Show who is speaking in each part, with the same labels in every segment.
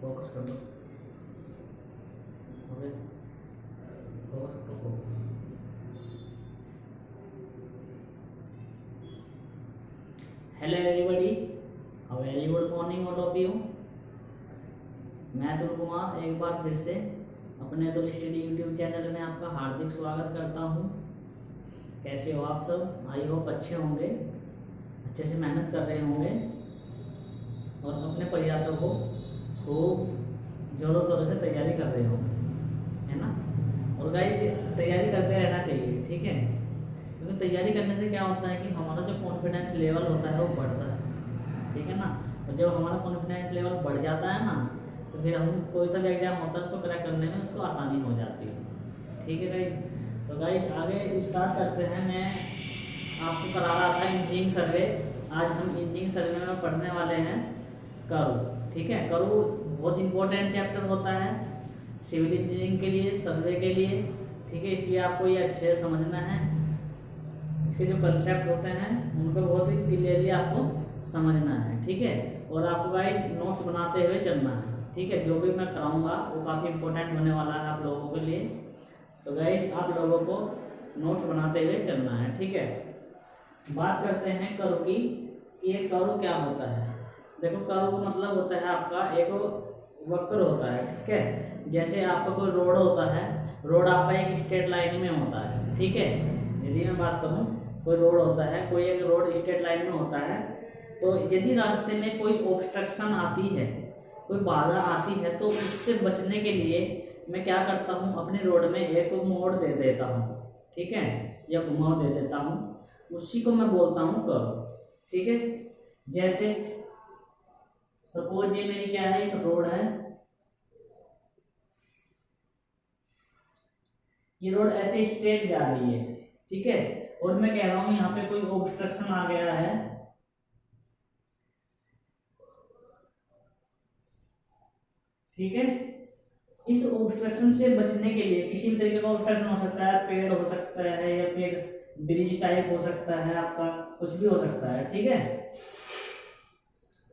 Speaker 1: Focus कर दो। Okay, focus करो, focus. Hello everybody, a very good morning all of you. मैं अतुल कुमार एक बार फिर से अपने अतुल स्टडी यूट्यूब चैनल में आपका हार्दिक स्वागत करता हूं। कैसे हो आप सब? आई होप अच्छे होंगे, अच्छे से मेहनत कर रहे होंगे और अपने प्रयासों को खूब जोरों शोरों से तैयारी कर रहे होंगे, है ना। और गाइस, तैयारी करते रहना चाहिए, ठीक है। क्योंकि तैयारी करने से क्या होता है कि हमारा जो कॉन्फिडेंस लेवल होता है वो बढ़ता है, ठीक है ना। और जब हमारा कॉन्फिडेंस लेवल बढ़ जाता है ना, तो फिर हम कोई सा भी एग्जाम होता है उसको क्रैक करने में उसको आसानी हो जाती है, ठीक है गाइस। तो गाइस आगे स्टार्ट करते हैं। मैं आपको करा रहा था इंजीनियरिंग सर्वे। आज हम इंजीनियरिंग सर्वे में पढ़ने वाले हैं करू, ठीक है। करू बहुत इंपॉर्टेंट चैप्टर होता है सिविल इंजीनियरिंग के लिए, सर्वे के लिए, ठीक है। इसलिए आपको ये अच्छे से समझना है। इसके जो कंसेप्ट होते हैं उनको बहुत ही क्लियरली आपको समझना है, ठीक है। और आपको गाइस नोट्स बनाते हुए चलना है, ठीक है। जो भी मैं कराऊंगा वो काफ़ी इंपॉर्टेंट होने वाला है आप लोगों के लिए। तो गाइस आप लोगों को नोट्स बनाते हुए चलना है, ठीक है। बात करते हैं करू की, ये करू क्या होता है। देखो, करू का मतलब होता है आपका एक वक्र होता है, ठीक है। जैसे आपका कोई रोड होता है, रोड आपका एक स्ट्रेट लाइन में होता है, ठीक है। यदि मैं बात करूं, कोई रोड होता है, कोई एक रोड स्ट्रेट लाइन में होता है, तो यदि रास्ते में कोई ऑब्स्ट्रक्शन आती है, कोई बाधा आती है, तो उससे बचने के लिए मैं क्या करता हूँ, अपने रोड में एक मोड़ दे देता हूँ, ठीक है, या घुमाव दे देता हूँ। उसी को मैं बोलता हूँ कर्व, ठीक है। जैसे सपोज ये मेरी क्या है, एक रोड है, ये रोड ऐसे स्ट्रेट जा रही है, ठीक है। और मैं कह रहा हूं यहाँ पे कोई ऑब्स्ट्रक्शन आ गया है, ठीक है। इस ऑब्स्ट्रक्शन से बचने के लिए किसी भी तरीके का ऑब्स्ट्रक्शन हो सकता है, पेड़ हो सकता है या फिर ब्रिज टाइप हो सकता है, आपका कुछ भी हो सकता है, ठीक है।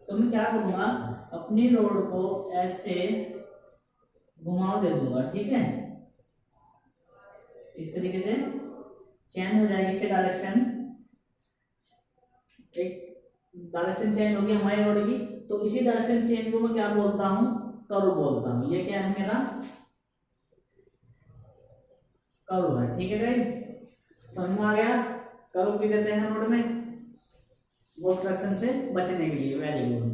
Speaker 1: तो मैं क्या करूंगा, अपनी रोड को ऐसे घुमाव दे दूंगा, ठीक है। इस तरीके से चेंज हो जाएगी इसके डायरेक्शन, एक डायरेक्शन चेंज होगी हमारी रोड की। तो इसी डायरेक्शन चेंज को मैं क्या बोलता हूं, कर्व बोलता हूं। ये क्या है, मेरा कर्व है, ठीक है गाइस। समझ में आ गया। कर्व भी देते हैं रोड में ऑब्स्ट्रक्शन से बचने के लिए, वेरी गुड,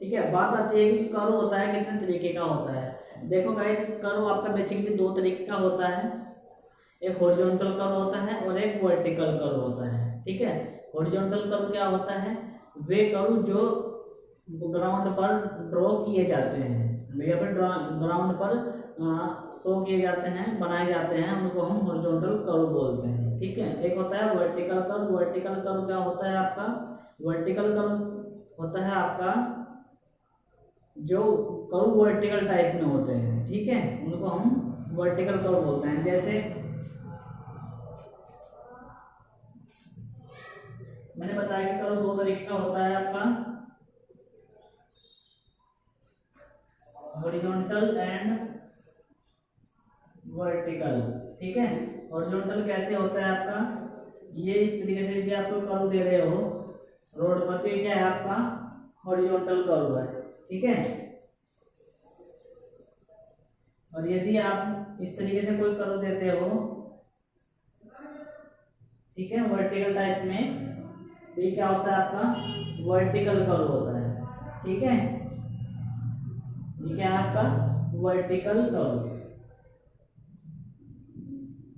Speaker 1: ठीक है। बात आती है कि कर्व होता है कितने तरीके का होता है। देखो गाइस, कर्व आपका बेसिकली दो तरीके का होता है, एक हॉरिजॉन्टल कर्व होता है और एक वर्टिकल कर्व होता है, ठीक है। हॉरिजॉन्टल कर्व क्या होता है, वे कर्व जो ग्राउंड पर ड्रॉ किए जाते हैं या फिर ग्राउंड पर शो किए जाते हैं, बनाए जाते हैं, उनको हम हॉरिजॉन्टल कर्व बोलते हैं, ठीक है। एक होता है वर्टिकल कर्व। वर्टिकल कर्व क्या होता है आपका, वर्टिकल कर्व होता है आपका जो कर्व वर्टिकल टाइप में होते हैं, ठीक है, उनको हम वर्टिकल कर्व बोलते हैं। जैसे मैंने बताया कि कर्व दो तरीके का होता है आपका, हॉरिजॉन्टल एंड वर्टिकल, ठीक है। हॉरिजॉन्टल कैसे होता है आपका, ये इस तरीके से यदि आपको कर्व दे रहे हो रोड पर, तो ये क्या है आपका हॉरिजॉन्टल कर्व है, ठीक है। और यदि आप इस तरीके से कोई कर्व देते हो, ठीक है, वर्टिकल टाइप में, तो ये क्या होता है आपका वर्टिकल कर्व होता है, ठीक है। ये क्या है आपका वर्टिकल कर्व।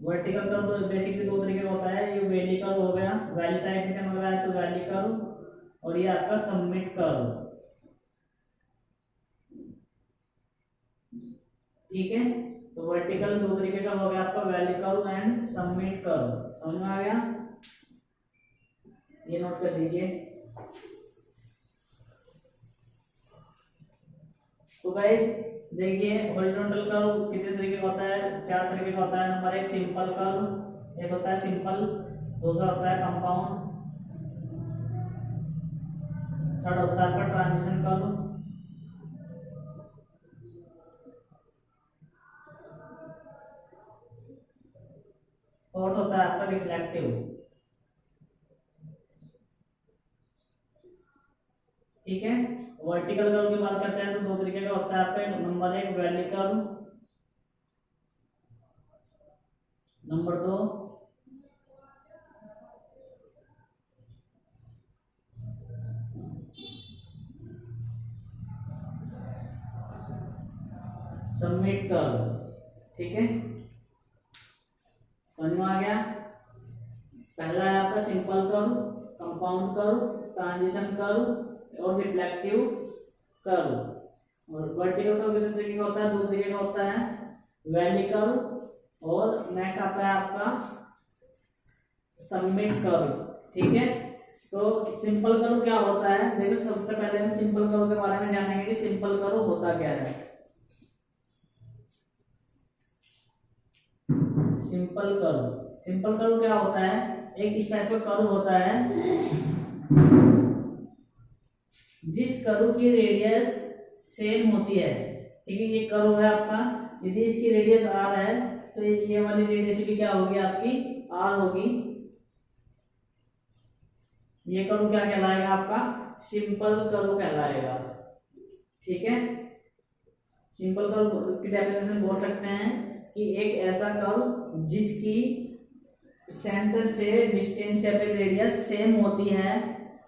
Speaker 1: वर्टिकल कर्व तो बेसिकली दो तरीके का होता है, ये वैली कर्व हो गया, वैली टाइप में चमक रहा है तो वैली कर्व, और ये आपका सबमिट कर्व, ठीक है। तो वर्टिकल दो तरीके का हो गया आपका, valley curve and submit curve. समझ में आ गया, ये नोट कर लीजिए। तो गाइस देखिए, हॉरिजॉन्टल कर्व कितने तरीके का होता है, चार तरीके का होता है। नंबर एक सिंपल कर्व, एक होता है सिंपल, दूसरा होता है कंपाउंड, थर्ड होता है आपका ट्रांजिशन कर्व, फोर्थ होता है आपका रिफ्लेक्टिव। ठीक है, वर्टिकल कर्व की बात करते हैं तो दो तरीके का होता है आपका, नंबर एक वैली कर्व, नंबर दो सबमिट कर्व। ठीक है, समझ में आ गया। पहला है आपका simple curve, compound curve, transition curve और रिफ्लेक्टिव कर्व। और वर्टिकल कर्व कितने तरीके का होता है, दो तरीके का होता है, वैली कर्व और नेक्स्ट आता है आपका सबमिट कर्व। ठीक है, तो सिंपल कर्व क्या होता है, देखो सबसे पहले हम सिंपल कर्व के बारे में जानेंगे कि सिंपल कर्व होता क्या है। सिंपल कर्व क्या होता है, एक इस टाइप का कर्व होता है जिस कर्व की रेडियस सेम होती है। ठीक है, ये कर्व है आपका, यदि इसकी रेडियस आर है तो ये वाली रेडियस भी क्या होगी आपकी, आर होगी। ये कर्व क्या कहलाएगा आपका, सिंपल कर्व कहलाएगा। ठीक है, सिंपल कर्व की डेफिनेशन बोल सकते हैं कि एक ऐसा कर्व जिसकी सेंटर से डिस्टेंस या फिर रेडियस सेम होती है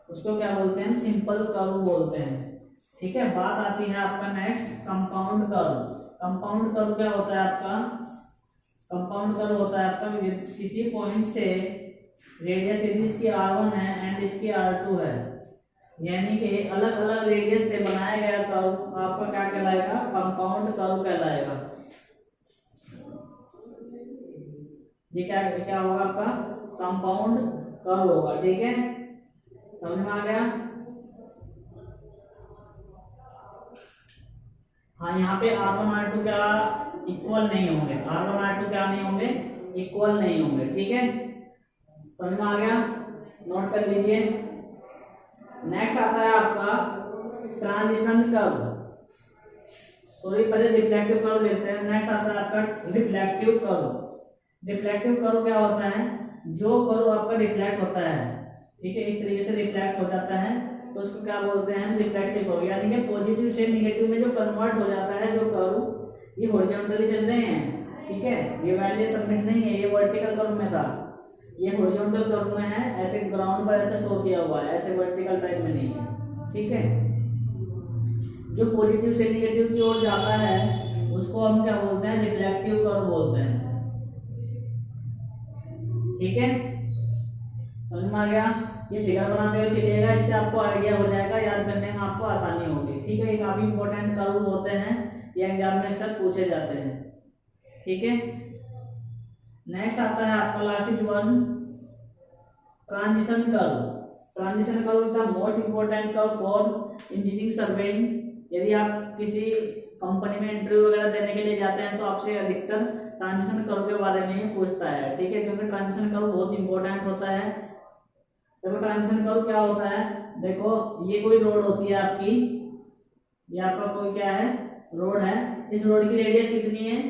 Speaker 1: उसको क्या बोलते हैं, सिंपल कर्व बोलते हैं। ठीक है, बात आती है आपका next compound curve. Compound curve क्या होता है आपका, कंपाउंड कर्व होता है आपका किसी पॉइंट से रेडियस यदि इसकी r1 है एंड इसकी r2 है, यानी कि अलग अलग रेडियस से बनाया गया कर्व आपका क्या कहलाएगा, कंपाउंड कर्व कहलाएगा। ये क्या क्या होगा आपका, कंपाउंड कर्व होगा। ठीक है, समझ में आ गया। हाँ, यहाँ पे R1 R2 क्या इक्वल नहीं होंगे, R1 R2 क्या नहीं होंगे, इक्वल नहीं होंगे। ठीक है, समझ में आ गया, नोट कर लीजिए। नेक्स्ट आता है आपका ट्रांजिशन कर्व, सॉरी पहले रिफ्लेक्टिव कर्व लेते हैं। नेक्स्ट आता है आपका रिफ्लेक्टिव कर्व। रिफ्लेक्टिव कर्व क्या होता है, जो कर्व आपका रिफ्लेक्ट होता है, ठीक है, इस तरीके से रिफ्लेक्ट हो जाता है तो उसको क्या बोलते हैं, रिफ्लेक्टिव कर्व। यानी कि पॉजिटिव से निगेटिव में जो कन्वर्ट हो जाता है जो कर्व, ये हॉरिजॉन्टली चल रहे हैं। ठीक है, ये वैल्यू सबमिट नहीं है, ये वर्टिकल कर्व में था, ये हॉरिजॉन्टल कर्व में है, ऐसे ग्राउंड पर ऐसे शो किया हुआ है, ऐसे वर्टिकल टाइप में नहीं है। ठीक है, जो पॉजिटिव से निगेटिव की ओर जाता है उसको हम क्या बोलते हैं, रिफ्लेक्टिव कर्व बोलते हैं। ठीक है, समझ में आ गया। ये फिगर बनाते हुए चलिएगा, इससे आपको आइडिया हो जाएगा, याद करने में आपको आसानी होगी। ठीक है, ये काफी इंपॉर्टेंट कर्व होते हैं, ये एग्जाम में अक्सर पूछे जाते हैं। ठीक है, नेक्स्ट आता है आपका last one, transition curve. Transition curve is the most important curve for engineering surveying. यदि आप किसी कंपनी में इंटरव्यू वगैरह देने के लिए जाते हैं तो आपसे अधिकतर ट्रांजिशन कर्व के बारे में ही पूछता है। ठीक है, क्योंकि ट्रांजिशन कर्व बहुत इंपॉर्टेंट होता है। देखो ट्रांजिशन कर्व क्या होता है, देखो ये कोई रोड होती है आपकी, ये आपका कोई क्या है, रोड है। इस रोड की रेडियस कितनी है,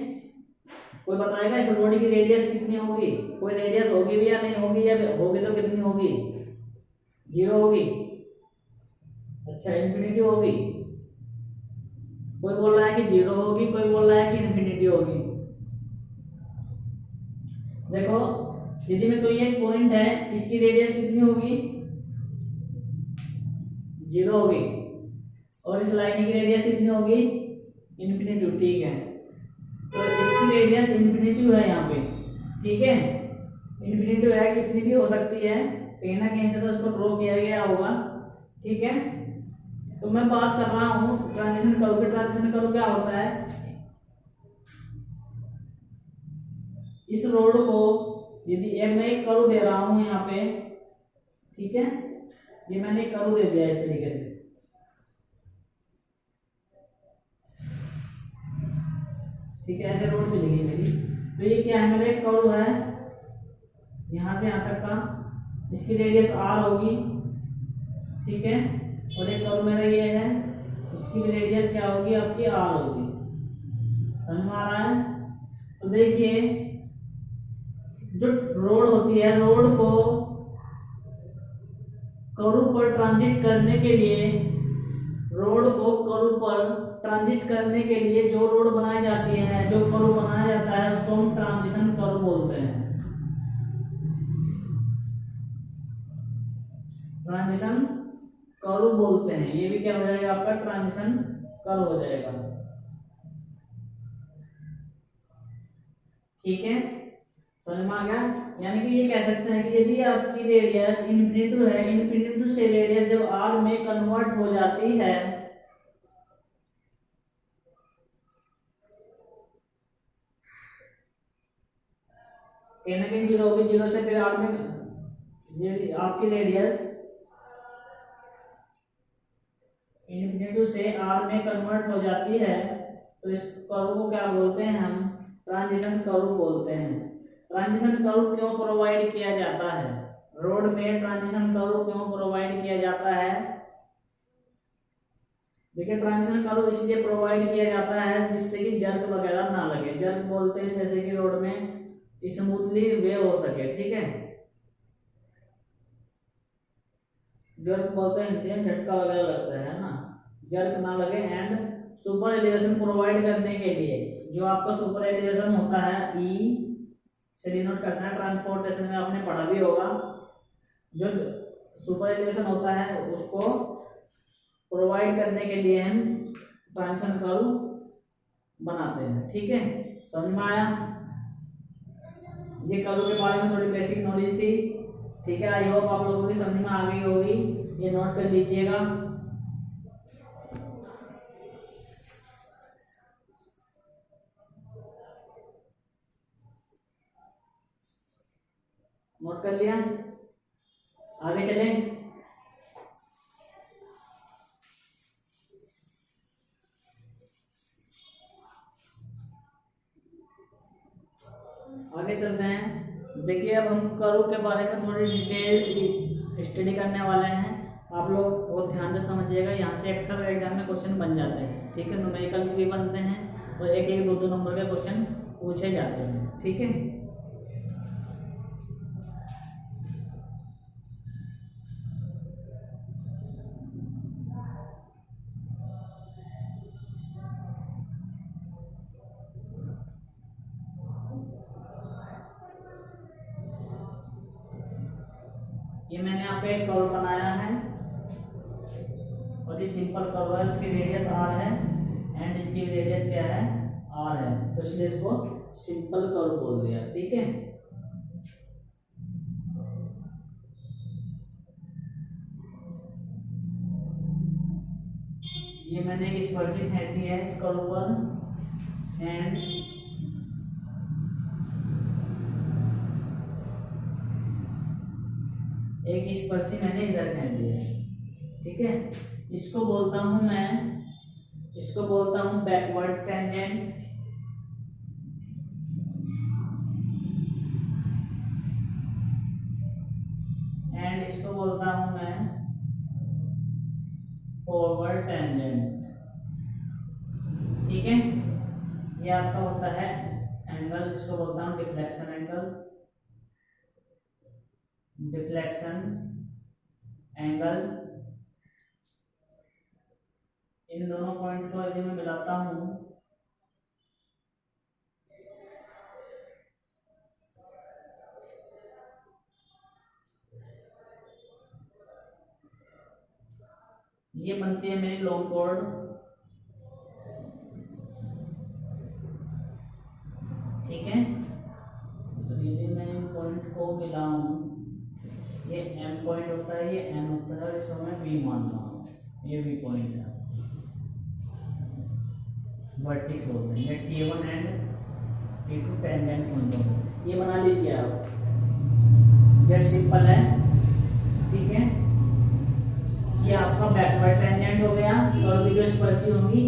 Speaker 1: कोई बताएगा इस रोड की रेडियस कितनी होगी, कोई रेडियस होगी भी या नहीं होगी, या होगी तो कितनी होगी, 0 होगी, अच्छा इंफिनिटी होगी। कोई बोल रहा है कि 0 होगी, कोई बोल रहा है कि इंफिनिटी होगी। देखो यदि में कोई एक पॉइंट है, इसकी रेडियस कितनी होगी, 0 होगी, और इस लाइन की रेडियस कितनी होगी, इंफिनिटी। ठीक है, तो इसकी रेडियस इंफिनिटी है यहाँ पे। ठीक है, इंफिनिटी है, कितनी भी हो सकती है, कहीं ना कहीं से तो इसको ड्रॉ किया गया होगा। ठीक है, तो मैं बात कर रहा हूँ ट्रांजिशन कर्व की। ट्रांजिशन कर्व क्या होता है, इस रोड को यदि मैं एक कर्व दे रहा हूं यहाँ पे, ठीक है, ये मैंने एक कर्व दे दिया इस तरीके से। ठीक है, ऐसे रोड चलेगी मेरी, तो ये क्या है, मेरा एक कर्व है यहाँ से यहाँ तक का, इसकी रेडियस r होगी। ठीक है, और एक कर्व मेरा ये है, इसकी भी रेडियस क्या होगी आपकी, r होगी। समझ में आ रहा है। तो देखिए जो रोड होती है, रोड को कर्व पर ट्रांजिट करने के लिए, रोड को कर्व पर ट्रांजिट करने के लिए जो रोड बनाई जाती है, जो कर्व बनाया जाता है, उसको हम ट्रांजिशन कर्व बोलते हैं। ट्रांजिशन कर्व बोलते हैं। ये भी क्या हो जाएगा आपका, ट्रांजिशन कर्व हो जाएगा। ठीक है, समझ में आ गया। यानी कि ये कह सकते हैं कि यदि आपकी रेडियस इन्फिनिटी है, इन्फिनिटी से रेडियस जब आर में कन्वर्ट हो जाती है, कहीं ना कहीं जीरो होगी, जीरो से फिर आर में आपकी रेडियस इन्फिनिटी से आर में कन्वर्ट हो जाती है, तो इस कर्व को क्या बोलते हैं हम, ट्रांजिशन कर्व बोलते हैं। ट्रांजिशन कर्व क्यों प्रोवाइड किया जाता है, रोड में ट्रांजिशन कर्व क्यों प्रोवाइड किया जाता है? देखिए, ट्रांजिशन कर्व इसलिए प्रोवाइड किया जाता है जिससे कि जर्क वगैरह ना लगे। जर्क बोलते हैं जैसे कि रोड में स्मूथली वे हो सके। ठीक है, जर्क बोलते हैं हिंदी में झटका वगैरह लगता है ना, जर्क ना लगे। एंड सुपर एलिवेशन प्रोवाइड करने के लिए, जो आपका सुपर एलिवेशन होता है, ई से डिनोट करता है, ट्रांसपोर्टेशन में आपने पढ़ा भी होगा। जो सुपर एलिवेशन होता है उसको प्रोवाइड करने के लिए हम ट्रांजिशन कर्व बनाते हैं। ठीक है, समझ में आया? ये कर्व के बारे में थोड़ी बेसिक नॉलेज थी। ठीक है, आई होप आप लोगों की समझ में आ गई होगी। ये नोट कर लीजिएगा। नोट कर लिया? आगे चलें। आगे चलते हैं। देखिए, अब हम कर्व के बारे में थोड़ी डिटेल स्टडी करने वाले हैं। आप लोग बहुत ध्यान से समझिएगा, यहाँ से अक्सर एग्जाम में क्वेश्चन बन जाते हैं। ठीक है, न्यूमेरिकल्स भी बनते हैं और एक एक दो दो नंबर के क्वेश्चन पूछे जाते हैं। ठीक है, ये मैंने यहाँ पे एक कर्व बनाया है और ये सिंपल कर्व है, उसकी रेडियस आर है एंड इसकी रेडियस क्या है, आर है, तो इसलिए इसको सिंपल कर्व बोल दिया। ठीक है, ये मैंने एक स्पर्शिक है दी है इस कर्व पर एंड एक स्पर्शी मैंने इधर खींच दिया है। ठीक है, इसको बोलता हूं मैं, इसको बोलता हूं बैकवर्ड टेंजेंट एंड इसको बोलता हूं मैं फॉरवर्ड टेंजेंट। ठीक है, ये आपका होता है एंगल, जिसको बोलता हूं डिफ्लेक्शन एंगल, डिफ्लेक्शन एंगल। इन दोनों पॉइंट को यदि मैं मिलाता हूं ये बनती है मेरी लॉन्ग कॉर्ड। ठीक है, तो यदि मैं इन पॉइंट को मिलाऊं, ये M पॉइंट होता है, ये N होता है और इसको मैं V मानता हूँ, ये V पॉइंट है, वर्टेक्स बोलते हैं। ये T1 and T2 tangent point होते हैं। ये बना लीजिए आप, जस्ट सिंपल है। ठीक है, ये आपका बैकवर्ड टेंजेंट हो गया, और जो स्पर्शी होगी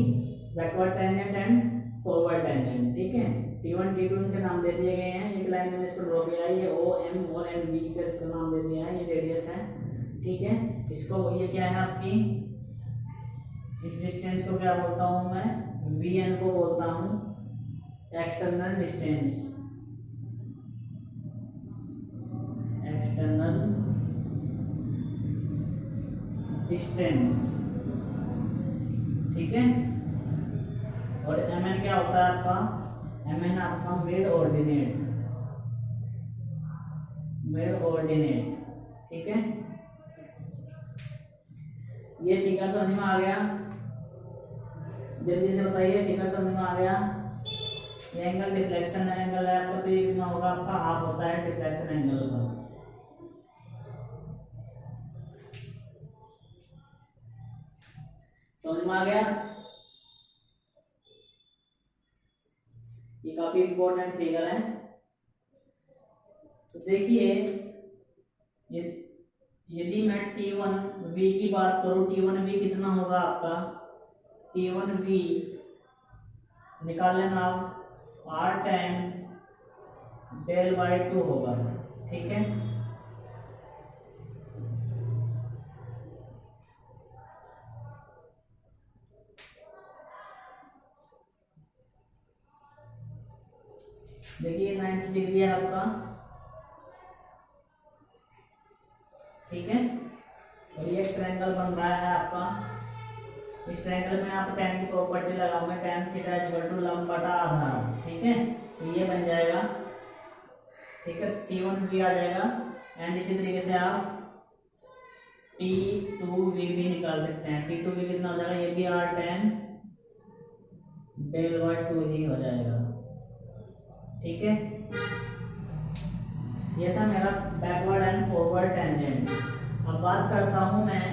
Speaker 1: backward tangent and forward tangent. ठीक है, T1 T2 इनके नाम दे दिए गए हैं। एक लाइन मैंने इसको ड्रॉ किया है, ये O M और N V का इसका नाम दे दिया है, ये रेडियस है। ठीक है, इसको ये क्या है आपकी, इस डिस्टेंस को क्या बोलता हूँ मैं, VN को बोलता हूँ एक्सटर्नल डिस्टेंस। डिस्टेंस, ठीक है। और mn क्या होता है आपका, mn आपका मिड ऑर्डिनेट, ठीक है। ये फिगर समझ में आ गया, जल्दी से बताइए, फिगर समझ में आ गया। ये एंगल डिफ्लेक्शन एंगल है आपका, तो ये कितना होगा आपका, हाफ होता है डिफ्लेक्शन एंगल का। समझ में आ गया। ये काफी इंपॉर्टेंट फिगर है। तो देखिए, यदि मैं T1V की बात करूं, T1V कितना होगा आपका, T1V निकाल लेना आप, R10 del by 2 होगा, ठीक है। देखिए 90 डिग्री है आपका, ठीक है। और ये ट्रायंगल बन रहा है आपका। इस ट्रायंगल में आप tan की प्रॉपर्टी लगाओगे, tan थीटा इक्वल टू लंब बटा आधार, ठीक है। तो ये बन जाएगा, ठीक है, T1V आ जाएगा। एंड इसी तरीके से आप T2V भी निकाल सकते हैं। T2V कितना हो जाएगा, ये भी R10 del by 2 ही हो जाएगा, ठीक है। ये था मेरा बैकवर्ड एंड फॉरवर्ड टेंजेंट। अब बात करता हूं मैं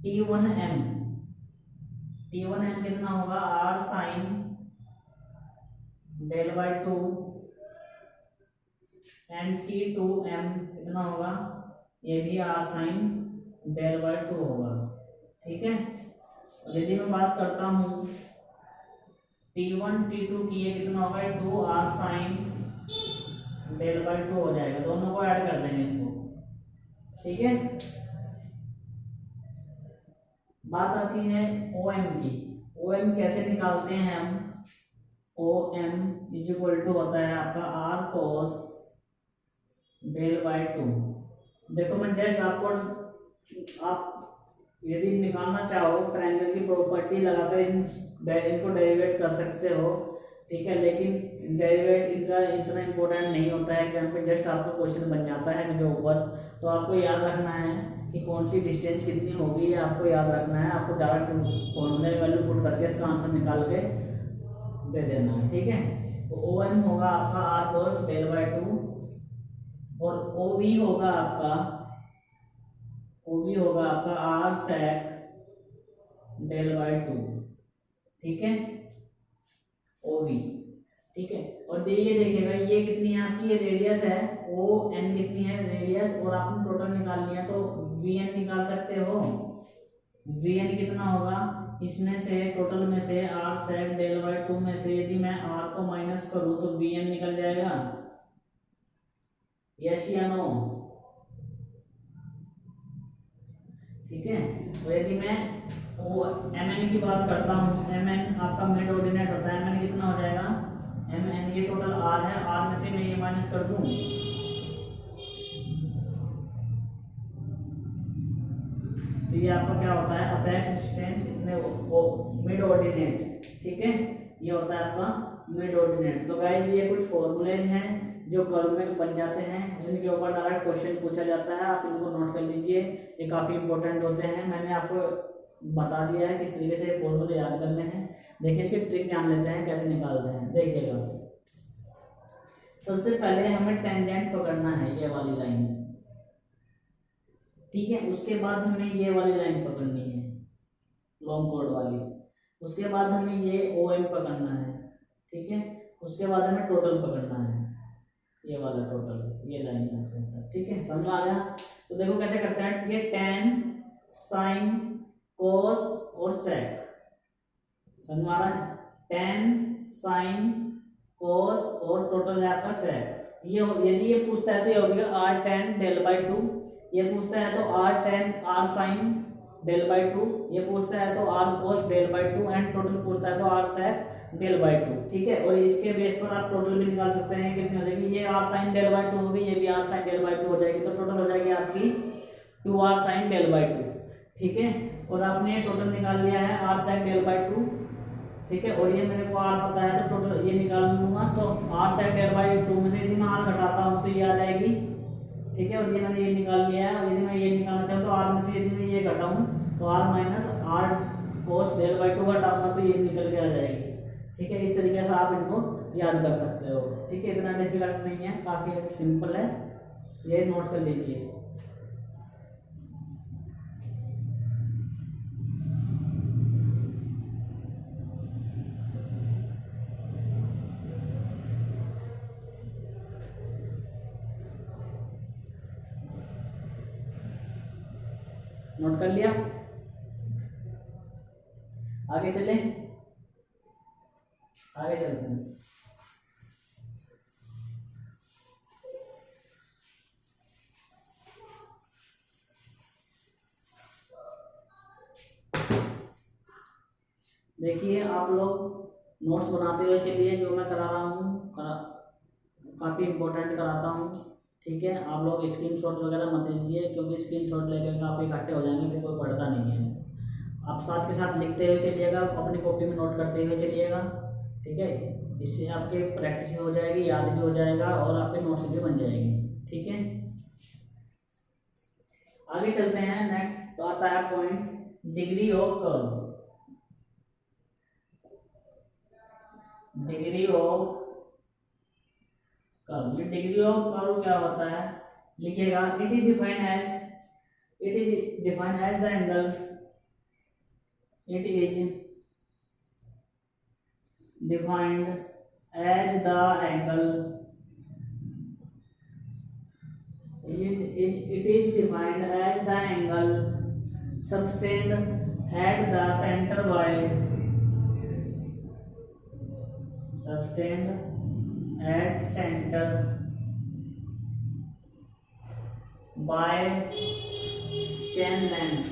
Speaker 1: T1M। T1M कितना होगा, R sin del by 2 and T2M कितना होगा, ये भी R sin del by 2 होगा, ठीक है। यदि मैं बात करता हूं T1 T2 की, ये कितना होगा, 2R sin del by 2 हो जाएगा। दोनों को ऐड कर देंगे इसको, ठीक है। बात आती है OM की। OM कैसे निकालते हैं हम, OM इज इक्वल टू होता है आपका R cos del by 2। देखो मैं जस्ट आपको, आप यदि निकालना चाहो ट्रायंगल की प्रॉपर्टी लगाकर इनको डेरिवेट कर सकते हो, ठीक है। लेकिन डेरिवेट इनका इतना इंपॉर्टेंट नहीं होता है, एग्जाम पे जस्ट आपका क्वेश्चन बन जाता है इनके ऊपर। तो आपको याद रखना है कि कौन सी डिस्टेंस कितनी होगी, ये आपको याद रखना है। आपको डायरेक्ट फॉर्मूले वैल्यू पुट करके इसका आंसर निकाल के दे देना है, ठीक है। तो OM होगा आपका R cos del by 2 और OV होगा आपका R sec del by 2, ठीक है, OV, ठीक है। और ये देखिएगा, ये कितनी है आपकी, ये रेडियस है ON कितनी है रेडियस, और आपने टोटल निकाल लिया तो VN निकाल सकते हो। VN कितना होगा, इसमें से टोटल में से R sec del by 2 में से यदि मैं R को माइनस करूं तो VN निकल जाएगा, यस या नो, ठीक है। और यदि मैं MN की बात करता हूँ, MN आपका मिड ऑर्डिनेट होता है। MN कितना हो जाएगा, MN ये टोटल R है, R में से मैं ये माइनस कर दूं, तो ये आपका क्या होता है, अपेक्स डिस्टेंस वो मिड ऑर्डिनेट, ठीक है। ये होता है आपका मिड ऑर्डिनेट। तो गाइस ये कुछ फॉर्मूलेज हैं जो कर्व में बन जाते हैं, इनके ऊपर डायरेक्ट क्वेश्चन पूछा जाता है, आप इनको नोट कर लीजिए, ये काफी इंपॉर्टेंट होते हैं। मैंने आपको बता दिया है किस तरीके से फॉर्मूले याद करने हैं। देखिए इसकी ट्रिक जान लेते हैं कैसे निकालते हैं। देखिएगा, सबसे पहले हमें टेंजेंट पकड़ना है, ये वाली लाइन, ठीक है। उसके बाद हमें ये वाली लाइन पकड़नी है, लॉन्ग कॉर्ड वाली। उसके बाद हमें ये OM पकड़ना है, ठीक है। उसके बाद हमें टोटल पकड़ना है, ये वाला टोटल, ये लाइन यहाँ से होता है, ठीक है। समझ आ गया। तो देखो कैसे करते हैं, ये tan sin cos और sec, समझ आ रहा है, tan sin cos और टोटल है आपका sec। ये यदि ये पूछता है तो ये हो जाएगा R tan del by 2, ये पूछता है तो R sin del by 2, ये पूछता है तो R cos del by 2 and total पूछता है तो R sec del by 2, ठीक है। और इसके बेस पर आप टोटल भी निकाल सकते हैं, कितनी हो जाएगी, ये R sin del by 2 होगी, ये भी R sin del by 2 हो जाएगी, तो टोटल हो जाएगी आपकी 2R sin del by 2, ठीक है। और आपने टोटल निकाल लिया है आर सेक डेल बाई 2, ठीक है। और ये मेरे को आर पता है तो टोटल ये निकाल लूंगा, तो आर सेक डेल बाई 2 में से यदि मैं आर घटाता हूँ तो ये आ जाएगी, ठीक है। और ये मैंने ये निकाल लिया है, और यदि मैं ये निकालना चाहूँ तो आर में से यदि मैं ये घटाऊँ तो r minus r cos del by 2 घटाऊंगा तो ये निकल के आ जाएगी, ठीक है। इस तरीके से आप इनको याद कर सकते हो, ठीक है। इतना डिफिकल्ट नहीं है, काफ़ी सिंपल है, ये नोट कर लीजिए। नोट कर लिया, आगे चले, आगे चलते हैं। देखिए आप लोग नोट्स बनाते हुए चलिए, जो मैं करा रहा हूँ काफ़ी इम्पोर्टेंट कराता हूँ, ठीक है। आप लोग स्क्रीनशॉट वगैरह मत लीजिए, क्योंकि स्क्रीनशॉट लेकर आप इकट्ठे हो जाएंगे फिर कोई पढ़ता नहीं है। आप साथ के साथ लिखते हुए चलिएगा, अपनी कॉपी में नोट करते हुए चलिएगा, ठीक है। इससे आपके प्रैक्टिस हो जाएगी, याद भी हो जाएगा और आपके नोट्स भी बन जाएंगे, ठीक है। आगे चलते हैं। नेक्स्ट तो आता है point degree of curve. Degree of curve, ये डिग्री ऑफ कर्व क्या होता है लिखिएगा। It is defined as the angle, it is defined as the angle, it is defined as the angle subtended at the center by chain length,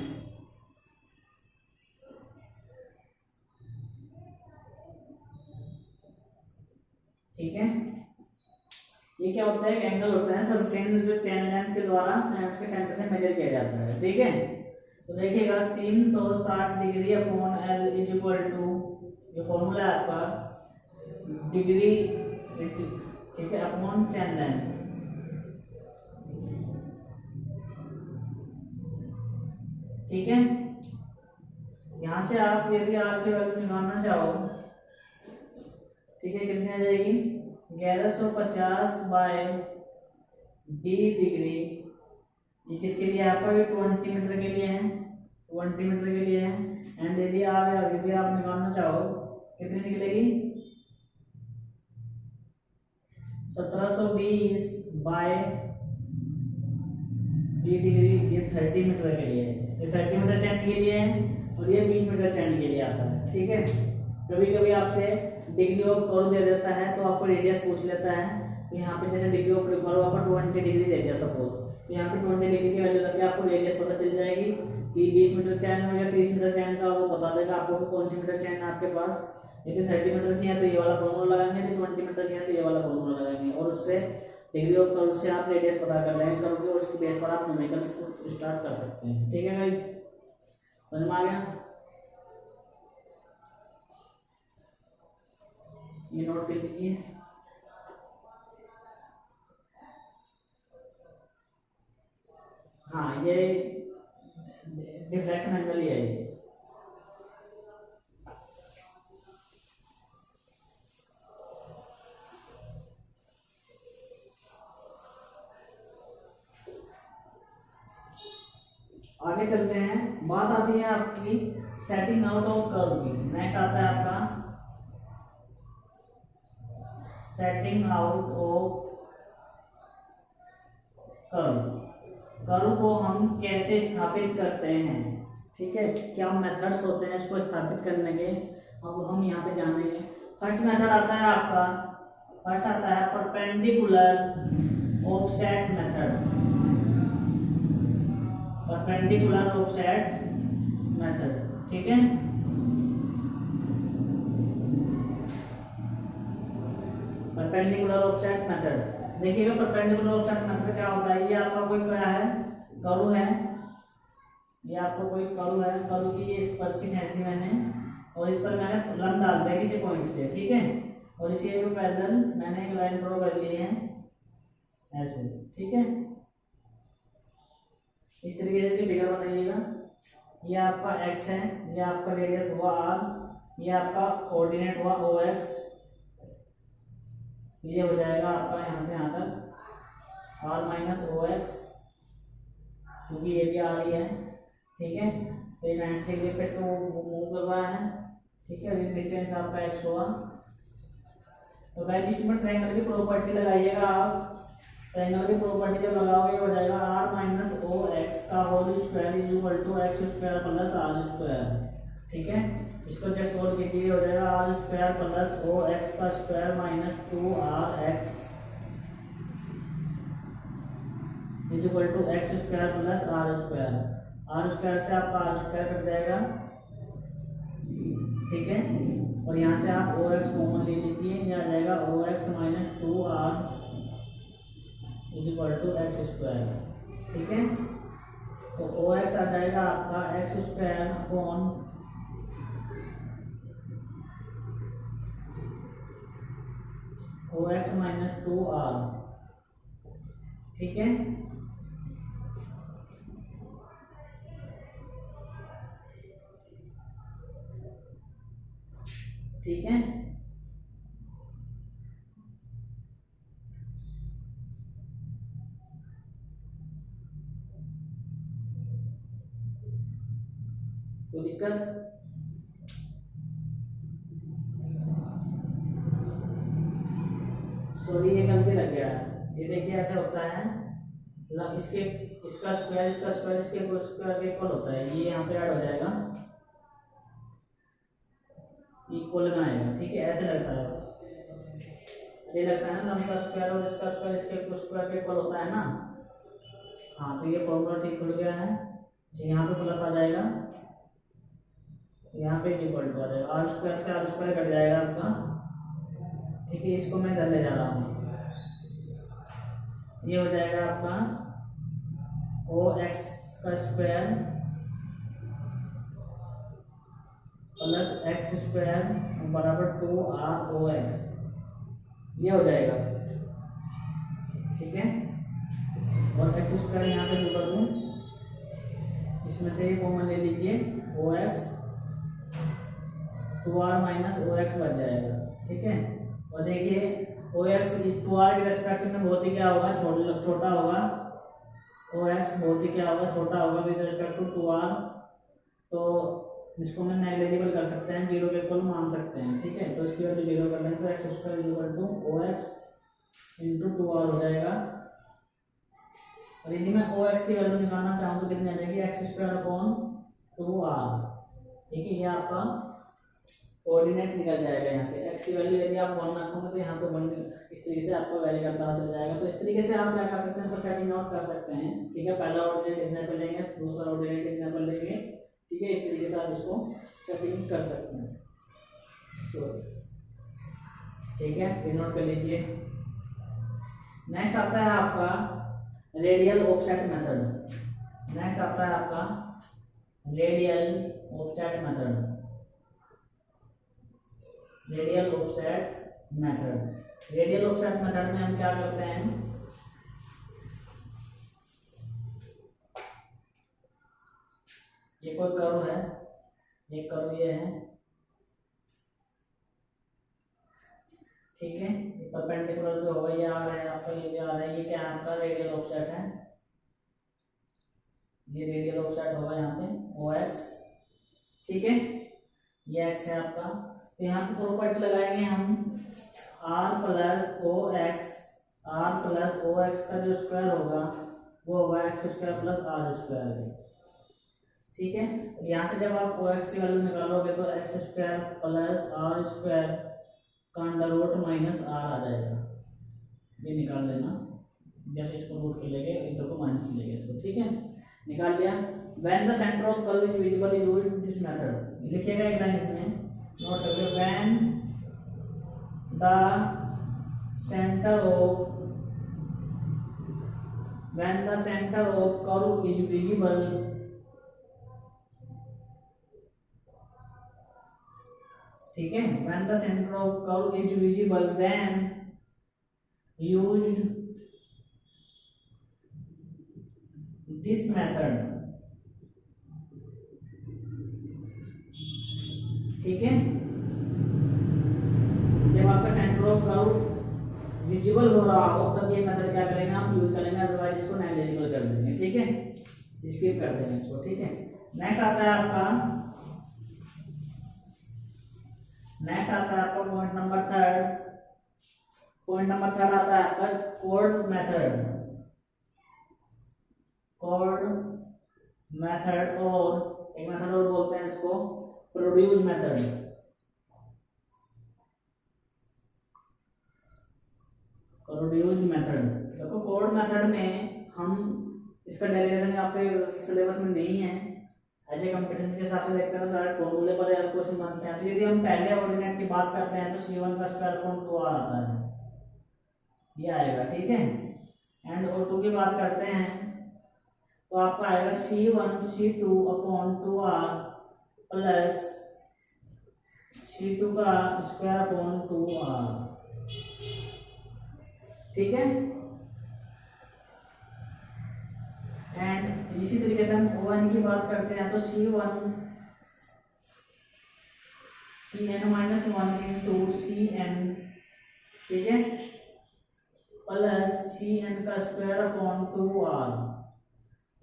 Speaker 1: ठीक है। ये क्या होता है, एक एंगल होता है सबटेंड जो चेन लेंथ के द्वारा उसके सेंटर से मेजर किया जाता है, ठीक है। तो देखिएगा 360 degree upon L is equal to, ये फॉर्मूला है आपका डिग्री, ठीक है, अपॉन चेन लेंथ, ठीक है। यहां से आप यदि आर की वैल्यू निकालना चाहो, ठीक है, कितनी आ जाएगी 1150 बाय डी डिग्री। ये किसके लिए आपका, ये 20 मीटर के लिए है, 20 मीटर के लिए है। एंड यदि आप निकालना चाहो कितनी निकलेगी 1720 बाय डी डिग्री, ये 30 मीटर के लिए है, ये 30 मीटर चैन के लिए है और ये 20 मीटर चैन के लिए आता है, ठीक है। कभी कभी आपसे डिग्री ऑफ कर्व दे देता है तो आपको रेडियस पूछ लेता है, तो यहाँ पे जैसे डिग्री ऑफ कर्व आपको 20 डिग्री दे दिया सपोज, तो यहाँ पे 20 डिग्री की वैल्यू लगे आपको रेडियस पता चल जाएगी कि 20 मीटर चैन हो या 30 मीटर चैन का वो बता देगा आपको कि कौन सी मीटर चैन है आपके पास। यदि 30 मीटर की है तो ये वाला फॉर्मूला लगाएंगे, यदि 20 मीटर की है तो ये वाला फॉर्मूला लगाएंगे, और उससे डिग्री ऑफ कर्व से आप रेडियस पता कर लेंगे करोगे, और उसकी बेस पर आप न्यूमेरिकल स्टार्ट कर सकते हैं, ठीक है गाइस, समझ में आ गया। ये नोट कर लीजिए। हाँ, ये डिफ्लेक्शन एंगल ही है ये। आगे चलते हैं, बात आती है आपकी सेटिंग आउट ऑफ कर्व की। नेक्स्ट आता है आपका setting out of curve. Curve को हम कैसे स्थापित करते हैं, ठीक है, क्या मेथड्स होते हैं इसको स्थापित करने के, अब हम यहाँ पे जानेंगे। फर्स्ट मेथड आता है आपका, फर्स्ट आता है perpendicular offset method, perpendicular offset method, ठीक है। परपेंडिकुलर ऑफसेट मेथड, देखिएगा परपेंडिकुलर ऑफसेट मेथड क्या होता है। ये आपका कोई क्या है, कर्व है, ये आपको कोई कर्व है, कर्व की ये स्पर्शिंग है थी मैंने, और इस पर मैंने लंब डाल दिया किसी पॉइंट से, ठीक है। और इसी के पैरेलल मैंने एक लाइन ड्रॉ कर ली है ऐसे, ठीक है। इस तरीके से इसकी फिगर बनाइएगा। ये आपका x है, ये आपका रेडियस हुआ r, ये आपका कोऑर्डिनेट हुआ OX। ये हो जाएगा आपका यहाँ से यहाँ तक r माइनस OX, क्योंकि ये भी r ही है, ठीक है। तो ये 90 डिग्री पे इसको मूव कर रहा है, ठीक है। डिस्टेंस आपका x हुआ। तो गाइस इसमें ट्रायंगल की प्रॉपर्टी लगाइएगा आप। ट्रायंगल की प्रॉपर्टी जब लगाओगे हो जाएगा r माइनस OX का whole square is equal to x square plus r square, ठीक है। इसको जस्ट सोल्व कीजिए, हो जाएगा r स्क्वायर प्लस OX का square minus 2rx is equal to x square plus r square. r square से आपका r स्क्वायर कट जाएगा, ठीक है। और यहाँ से आप OX कॉमन ले लीजिए, ये आ जाएगा OX minus 2r is equal to x square, ठीक है। तो OX आ जाएगा आपका x square upon OX minus 2r, ठीक है। ठीक है, कोई दिक्कत? सॉरी ये गलती लग गया है। ये देखिए ऐसे होता है, इसके इसका स्क्वायर इसके स्क्वायर के इक्वल होता है, ये यहाँ पे ऐड हो जाएगा, इक्वल में आएगा, ठीक है। ऐसे लगता है, ये लगता है ना लंब का स्क्वायर और इसका स्क्वायर इसके स्क्वायर के इक्वल होता है ना। हाँ, तो ये फॉर्मूला ठीक खुल गया है। यहाँ पे प्लस आ जाएगा, यहाँ पे इक्वल टू आ जाएगा, आर स्क्वायर से आर स्क्वायर कट जाएगा आपका, ठीक है। इसको मैं इधर ले जा रहा हूँ, ये हो जाएगा आपका OX का स्क्वायर प्लस x स्क्वायर बराबर 2ROX, ये हो जाएगा, ठीक है। और x स्क्वायर यहाँ पे ऊपर दूँ, इसमें से ये कॉमन ले लीजिए, OX 2r माइनस OX बच जाएगा, ठीक है। और देखिए OX 2r के रेस्पेक्ट में बहुत ही क्या होगा, छोटा होगा। OX बहुत ही क्या होगा, छोटा होगा विद रेस्पेक्ट टू 2r। तो इसको मैं नेग्लिजिबल कर सकते हैं, जीरो के इक्वल मान सकते हैं, ठीक है। तो इसकी वैल्यू जीरो कर लें तो x square is equal to OX into 2r हो जाएगा। और यदि मैं OX की वैल्यू निकालना चाहूँ तो कितनी आ जाएगी, x स्क्वायर अपॉन 2r, ठीक है। ये आपका कोऑर्डिनेट निकल जाएगा यहाँ से। x की वैल्यू यदि आप 1 रखोगे तो यहाँ पे 1 इस तरीके से आपको वैल्यू पता चल जाएगा। तो इस तरीके से आप क्या कर सकते हैं, इसको सेटिंग आउट कर सकते हैं, ठीक है। पहला ऑर्डिनेट इतने पर लेंगे, दूसरा ऑर्डिनेट इतने पर लेंगे, ठीक है। इस तरीके से आप इसको सेटिंग कर सकते हैं, ठीक है। ये नोट कर लीजिए। नेक्स्ट आता है आपका रेडियल ऑफसेट मेथड। नेक्स्ट आता है आपका radial offset method. Radial offset method, radial offset method में हम क्या करते हैं, ये कोई कर्व है, ये कर्व ये है, ठीक है। ये परपेंडिकुलर पे होगा, ये आ रहा है आपका, ये भी आ रहा है, ये क्या है आपका रेडियल ऑफसेट है, ये रेडियल ऑफसेट होगा यहाँ पे OX, ठीक है। ये x है आपका। तो यहाँ पे प्रॉपर्टी लगाएंगे हम r प्लस OX का जो स्क्वायर होगा वो होगा x square plus r square, ठीक है। यहाँ से जब आप OX की वैल्यू निकालोगे तो x square plus r square का अंडर रूट माइनस r आ जाएगा, ये निकाल लेना। जैसे इसको रूट के लेंगे, इधर को माइनस लेंगे इसको, ठीक है। निकाल लिया। When the centre of curve is visible use this method, लिखिएगा एक लाइन इसमें नोट करिए, when the centre of curve is visible ठीक है, when the center of curve is visible then use this method। ठीक है, जब आपका सेंटर ऑफ कर्व विजिबल हो रहा हो तब ये मेथड क्या करेंगे आप यूज करेंगे, अदरवाइज इसको नेग्लिजिबल कर देंगे। ठीक है, स्किप कर देंगे इसको। ठीक है, नेक्स्ट आता है आपका point number third. Point number third आता है आपका कोड मेथड। कोड मेथड और एक मेथड और बोलते हैं इसको प्रोड्यूस मेथड। प्रोड्यूस मेथड देखो, कोड मेथड में हम इसका डेरिवेशन आपके सिलेबस में नहीं है, एज ए कंपटीशन के हिसाब से देखते हैं तो डायरेक्ट फॉर्मूले पर यार क्वेश्चन बनते हैं। तो यदि हम पहले ऑर्डिनेट की बात करते हैं तो c1 का स्क्वायर अपॉन 2r आता है, ये आएगा। ठीक है, एंड O2 की बात करते हैं तो आपका आएगा c1 c2 upon 2r plus c2 का स्क्वायर अपॉन 2r। ठीक है, एंड इसी तरीके से हम O1 की बात करते हैं तो c1 cn-1 इंटू cn, ठीक है, प्लस cn का स्क्वायर अपॉन 2r।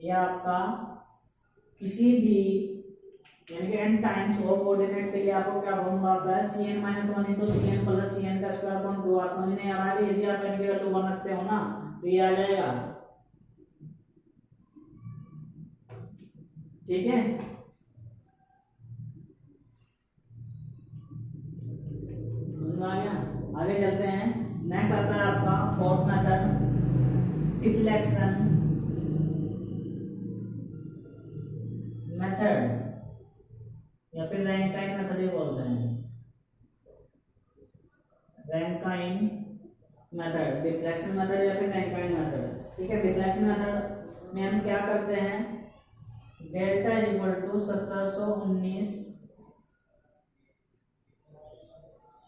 Speaker 1: यह आपका किसी भी यानी कि n टाइम्स ऑफ कोऑर्डिनेट के लिए आपको क्या फॉर्मूला आता है cn-1 into cn plus cn का स्क्वायर अपॉन 2r। समझ नहीं आ रहा है, यदि आप n की वैल्यू 1 रखते हो ना तो ये आ जाएगा। ठीक है, समझ में आ गया। आगे चलते हैं, नेक्स्ट आता है आपका फोर्थ मेथड डिफ्लेक्शन मेथड या फिर रैंकाइन मेथड ही बोलते हैं। रैंकाइन मेथड, डिफ्लेक्शन मेथड या फिर रैंकाइन मेथड। ठीक है, डिफ्लेक्शन मेथड में हम क्या करते हैं, delta is equal to 1719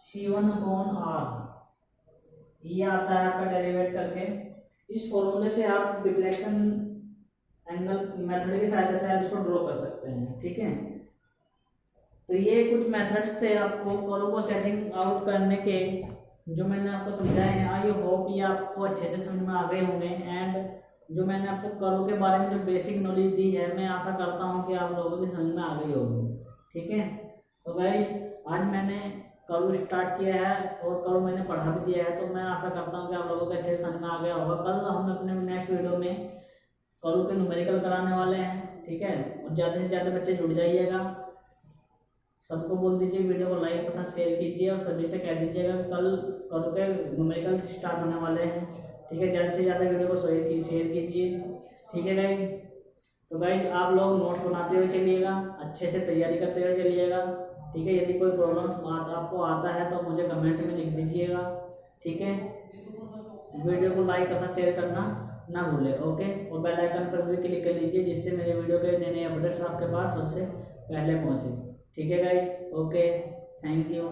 Speaker 1: c1 upon r, ये आता है आपका डेरिवेट करके। इस फॉर्मूले से आप डिफ्लेक्शन एंगल मेथड की सहायता से आप इसको ड्रॉ कर सकते हैं। ठीक है, तो ये कुछ मेथड्स थे आपको कर्व को सेटिंग आउट करने के जो मैंने आपको समझाए हैं। आई होप ये आपको अच्छे से समझ में आ गए होंगे, एंड जो मैंने आपको कर्व के बारे में जो बेसिक नॉलेज दी है मैं आशा करता हूँ कि आप लोगों की समझ में आ गई होगी। ठीक है, तो गाइस आज मैंने कर्व स्टार्ट किया है और कर्व मैंने पढ़ा भी दिया है, तो मैं आशा करता हूँ कि आप लोगों को अच्छे से समझ में आ गया होगा। कल हम अपने नेक्स्ट वीडियो में कर्व के न्यूमेरिकल कराने वाले हैं। ठीक है, और ज़्यादा से ज़्यादा बच्चे जुड़ जाइएगा, सबको बोल दीजिए वीडियो को लाइक तथा शेयर कीजिए और सभी से कह दीजिएगा कल कर्व के न्यूमेरिकल स्टार्ट होने वाले हैं। ठीक है, ज़्यादा से ज़्यादा वीडियो को शेयर कीजिए। ठीक है गाइज, तो गाइज आप लोग नोट्स बनाते हुए चलिएगा, अच्छे से तैयारी करते हुए चलिएगा। ठीक है, यदि कोई प्रॉब्लम्स आपको आता है तो मुझे कमेंट में लिख दीजिएगा। ठीक है, वीडियो को लाइक तथा शेयर करना ना भूलें। ओके, और बेल आइकन पर भी क्लिक कर लीजिए जिससे मेरे वीडियो के नए नए अपडेट्स आपके पास सबसे पहले पहुँचे। ठीक है गाइज, ओके, थैंक यू।